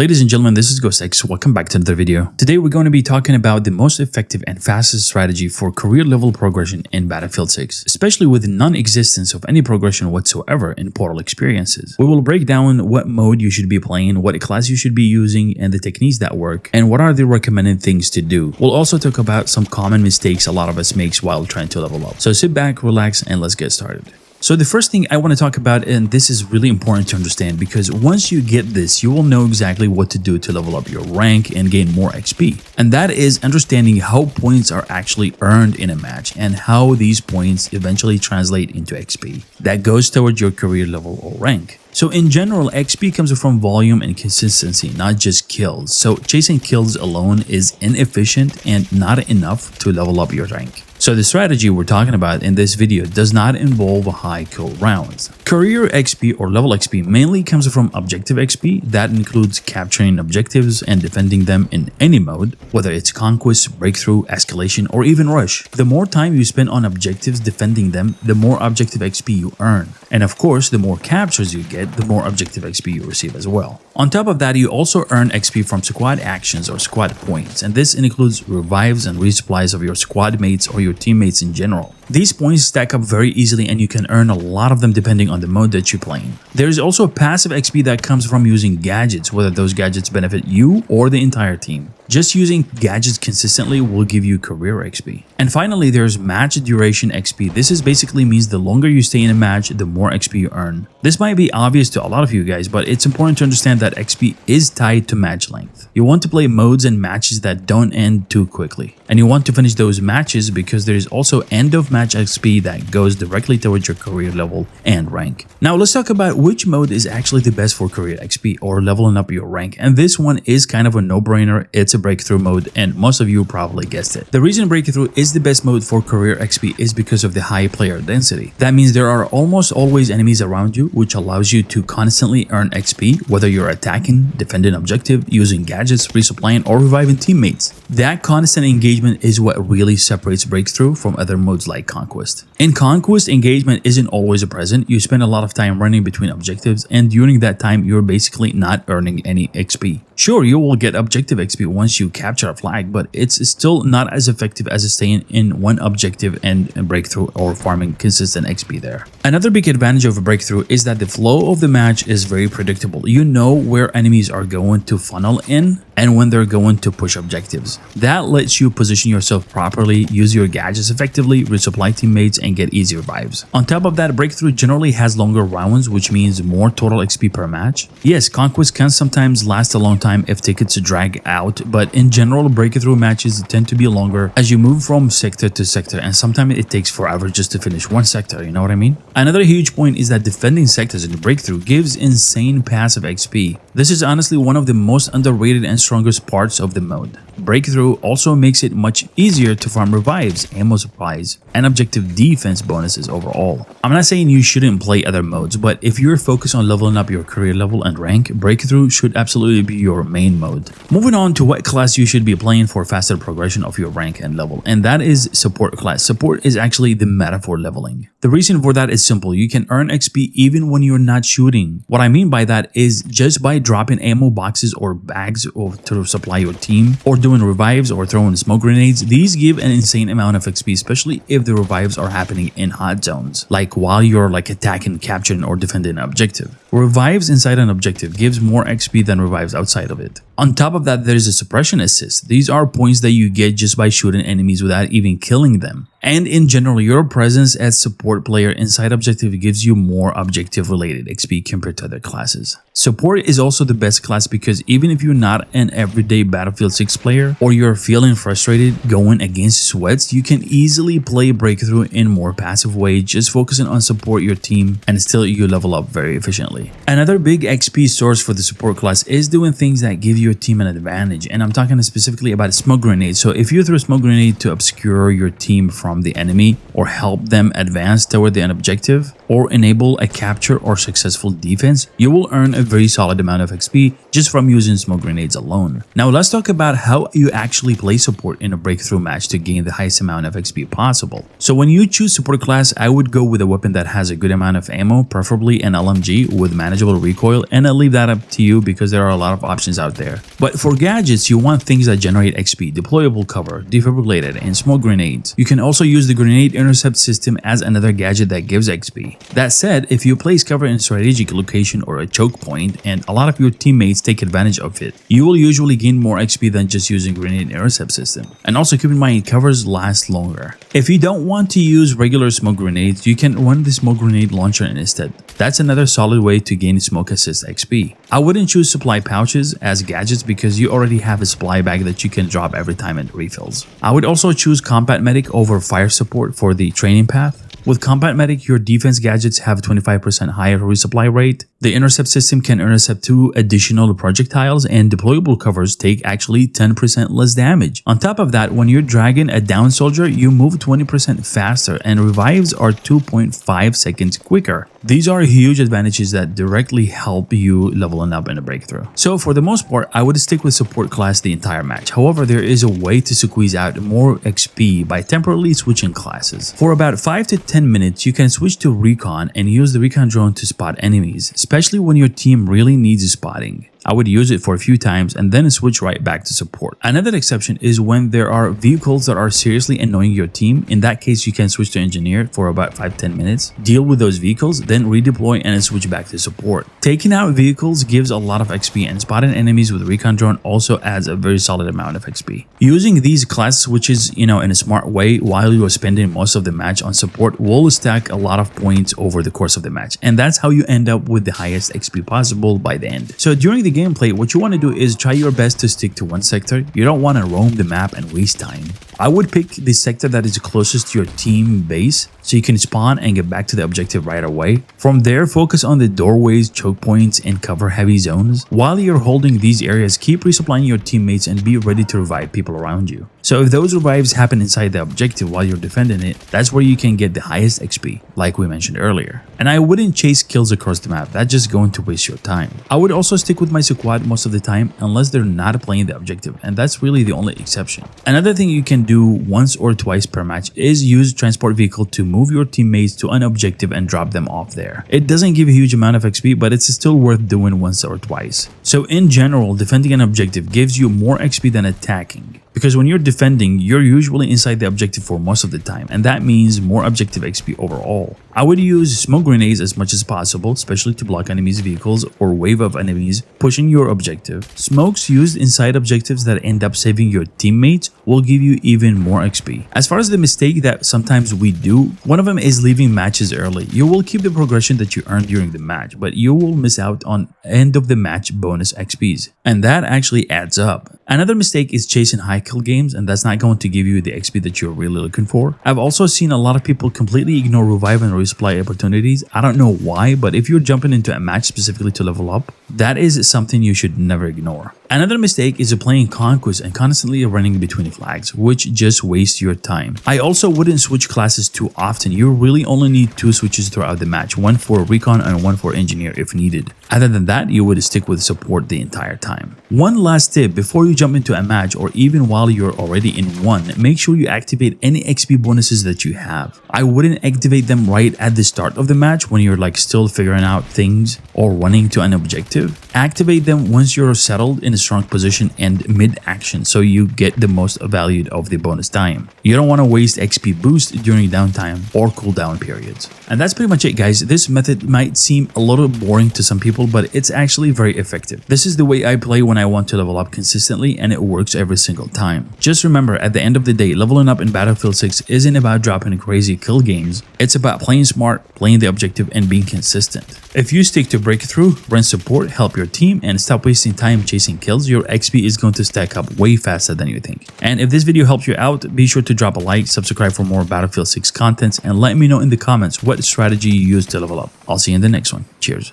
Ladies and gentlemen, this is GhostX. Welcome back to another video. Today we're going to be talking about the most effective and fastest strategy for career level progression in Battlefield 6, especially with the non-existence of any progression whatsoever in Portal experiences. We will break down what mode you should be playing, what class you should be using, and the techniques that work, and what are the recommended things to do. We'll also talk about some common mistakes a lot of us makes while trying to level up. So sit back, relax, and let's get started. So the first thing I want to talk about, and this is really important to understand because once you get this, you will know exactly what to do to level up your rank and gain more XP. And that is understanding how points are actually earned in a match and how these points eventually translate into XP that goes towards your career level or rank. So in general, XP comes from volume and consistency, not just kills. So chasing kills alone is inefficient and not enough to level up your rank. So the strategy we're talking about in this video does not involve high kill rounds. Career XP or level XP mainly comes from objective XP. That includes capturing objectives and defending them in any mode, whether it's conquest, breakthrough, escalation, or even rush. The more time you spend on objectives defending them, the more objective XP you earn. And of course, the more captures you get, the more objective XP you receive as well. On top of that, you also earn XP from squad actions or squad points, and this includes revives and resupplies of your squad mates or your teammates in general. These points stack up very easily and you can earn a lot of them depending on the mode that you're playing. There is also passive XP that comes from using gadgets, whether those gadgets benefit you or the entire team. Just using gadgets consistently will give you career XP. And finally, there's match duration XP. This is basically means the longer you stay in a match, the more XP you earn. This might be obvious to a lot of you guys, but it's important to understand that XP is tied to match length. You want to play modes and matches that don't end too quickly. And you want to finish those matches because there is also end of match XP that goes directly towards your career level and rank. Now let's talk about which mode is actually the best for career XP or leveling up your rank. And this one is kind of a no-brainer. It's a breakthrough mode and most of you probably guessed it. The reason breakthrough is the best mode for career XP is because of the high player density. That means there are almost always enemies around you, which allows you to constantly earn XP, whether you're attacking, defending objective, using gadgets, resupplying, or reviving teammates. That constant engagement is what really separates breakthrough from other modes like conquest. In conquest, engagement isn't always present. You spend a lot of time running between objectives, and during that time you're basically not earning any XP. Sure, you will get objective XP once you capture a flag, but it's still not as effective as staying in one objective and breakthrough or farming consistent XP there. Another big advantage of a breakthrough is that the flow of the match is very predictable. You know where enemies are going to funnel in and when they're going to push objectives. That lets you position yourself properly, use your gadgets effectively, resupply teammates, and get easy revives. On top of that, breakthrough generally has longer rounds, which means more total XP per match. Yes, conquest can sometimes last a long time if tickets drag out, but in general, breakthrough matches tend to be longer as you move from sector to sector, and sometimes it takes forever just to finish one sector, you know what I mean? Another huge point is that defending sectors in breakthrough gives insane passive XP. This is honestly one of the most underrated and strongest parts of the mode. Breakthrough also makes it much easier to farm revives, ammo supplies, and objective defense bonuses overall. I'm not saying you shouldn't play other modes, but if you're focused on leveling up your career level and rank, breakthrough should absolutely be your main mode. Moving on to what class you should be playing for faster progression of your rank and level, and that is support class. Support is actually the meta for leveling. The reason for that is simple. You can earn XP even when you're not shooting. What I mean by that is just by dropping ammo boxes or bags to supply your team, or doing revives or throwing smoke grenades. These give an insane amount of XP, especially if the revives are happening in hot zones, like while you're attacking, capturing, or defending an objective. Revives inside an objective gives more XP than revives outside of it. On top of that, there is a suppression assist. These are points that you get just by shooting enemies without even killing them. And in general, your presence as support player inside objective gives you more objective related XP compared to other classes. Support is also the best class because even if you're not an everyday Battlefield 6 player or you're feeling frustrated going against sweats, you can easily play breakthrough in more passive way, just focusing on support your team, and still you level up very efficiently. Another big XP source for the support class is doing things that give your team an advantage, and I'm talking specifically about smoke grenades. So if you throw a smoke grenade to obscure your team from harm the enemy or help them advance toward the objective, or enable a capture or successful defense, you will earn a very solid amount of XP just from using smoke grenades alone. Now let's talk about how you actually play support in a breakthrough match to gain the highest amount of XP possible. So when you choose support class, I would go with a weapon that has a good amount of ammo, preferably an LMG with manageable recoil, and I'll leave that up to you because there are a lot of options out there. But for gadgets, you want things that generate XP, deployable cover, defibrillated, and smoke grenades. You can also use the grenade intercept system as another gadget that gives XP. That said, if you place cover in a strategic location or a choke point and a lot of your teammates take advantage of it, you will usually gain more XP than just using grenade intercept system. And also keep in mind, covers last longer. If you don't want to use regular smoke grenades, you can run the smoke grenade launcher instead. That's another solid way to gain smoke assist XP. I wouldn't choose supply pouches as gadgets because you already have a supply bag that you can drop every time it refills. I would also choose combat medic over fire support for the training path. With Combat Medic, your defense gadgets have a 25% higher resupply rate. The intercept system can intercept 2 additional projectiles, and deployable covers take actually 10% less damage. On top of that, when you're dragging a down soldier, you move 20% faster and revives are 2.5 seconds quicker. These are huge advantages that directly help you leveling up in a breakthrough. So for the most part, I would stick with support class the entire match. However, there is a way to squeeze out more XP by temporarily switching classes. For about 5 to 10 minutes, you can switch to recon and use the recon drone to spot enemies, especially when your team really needs spotting. I would use it for a few times and then switch right back to support. Another exception is when there are vehicles that are seriously annoying your team. In that case, you can switch to engineer for about 5-10 minutes, deal with those vehicles, then redeploy and switch back to support. Taking out vehicles gives a lot of XP, and spotting enemies with recon drone also adds a very solid amount of XP. Using these class switches, in a smart way while you are spending most of the match on support will stack a lot of points over the course of the match, and that's how you end up with the highest XP possible by the end. So during the gameplay, what you want to do is try your best to stick to one sector. You don't want to roam the map and waste time. I would pick the sector that is closest to your team base so you can spawn and get back to the objective right away. From there, focus on the doorways, choke points, and cover heavy zones. While you're holding these areas, keep resupplying your teammates and be ready to revive people around you. So if those revives happen inside the objective while you're defending it, that's where you can get the highest XP, like we mentioned earlier. And I wouldn't chase kills across the map, that's just going to waste your time. I would also stick with my squad most of the time unless they're not playing the objective, and that's really the only exception. Another thing you can do once or twice per match is use transport vehicle to move your teammates to an objective and drop them off there. It doesn't give a huge amount of XP, but it's still worth doing once or twice. So in general, defending an objective gives you more XP than attacking. Because when you're defending, you're usually inside the objective for most of the time, and that means more objective XP overall. I would use smoke grenades as much as possible, especially to block enemies' vehicles or wave of enemies pushing your objective. Smokes used inside objectives that end up saving your teammates will give you even more XP. As far as the mistake that sometimes we do, one of them is leaving matches early. You will keep the progression that you earned during the match, but you will miss out on end of the match bonus XPs, and that actually adds up. Another mistake is chasing high kill games, and that's not going to give you the XP that you're really looking for. I've also seen a lot of people completely ignore revive and resupply opportunities. I don't know why, but if you're jumping into a match specifically to level up, that is something you should never ignore. Another mistake is playing Conquest and constantly running between flags, which just wastes your time. I also wouldn't switch classes too often. You really only need 2 switches throughout the match, one for recon and one for engineer if needed. Other than that, you would stick with support the entire time. One last tip, before you jump into a match or even while you're already in one, make sure you activate any XP bonuses that you have. I wouldn't activate them right at the start of the match when you're still figuring out things or running to an objective. Activate them once you're settled in a strong position and mid-action so you get the most valued of the bonus time. You don't want to waste XP boost during downtime or cooldown periods. And that's pretty much it, guys. This method might seem a little boring to some people, but it's actually very effective. This is the way I play when I want to level up consistently, and it works every single time. Just remember, at the end of the day, leveling up in Battlefield 6 isn't about dropping crazy kill games. It's about playing smart, playing the objective, and being consistent. If you stick to breakthrough, run support, help your team, and stop wasting time chasing kills, your XP is going to stack up way faster than you think. And if this video helped you out, be sure to drop a like, subscribe for more Battlefield 6 contents, and let me know in the comments what strategy you use to level up. I'll see you in the next one. Cheers.